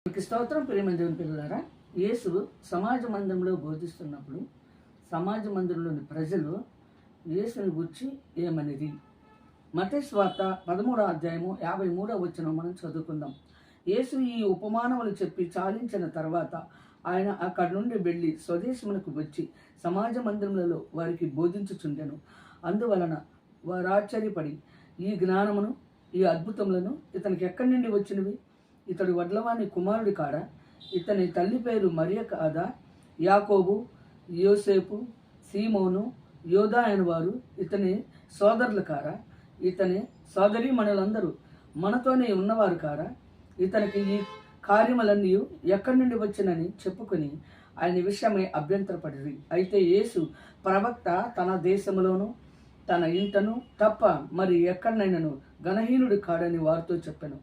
మీకు స్తోత్రం. ప్రియమైన దేవుని పిల్లలారా, యేసు సమాజ మందిరంలో బోధిస్తున్నప్పుడు సమాజ మందిరంలోని ప్రజలు యేసుని గురించి ఏమనిది? మత్తయి సువార్త 13వ అధ్యాయము 53వ వచనం మనం చదువుకుందాం. యేసు ఈ ఉపమానములు చెప్పి చాలించిన తర్వాత ఆయన అక్కడి నుండి వెళ్ళి స్వదేశమునకు వచ్చి సమాజ మందిరములలో వారికి బోధించుచుండెను. అందువలన వారు ఆశ్చర్యపడి ఈ జ్ఞానమును ఈ అద్భుతములను ఇతనికి ఎక్కడి నుండి వచ్చినవి? ఇతడు వడ్లవాని కుమారుడి కాడా? ఇతని తల్లి పేరు మరియ కాదా? యాకోబు, యోసేపు, సీమోను, యోదా అయిన వారు ఇతని సోదరులు కారా? ఇతని సోదరీమణులందరూ మనతోనే ఉన్నవారు కారా? ఇతనికి ఈ కార్యములన్నీ ఎక్కడి నుండి వచ్చినని చెప్పుకొని ఆయన విషయమై అభ్యంతరపడిరి. అయితే యేసు ప్రవక్త తన దేశములోను తన ఇంటను తప్ప మరి ఎక్కడనైనాను గణహీనుడు కాడని వారితో చెప్పాను.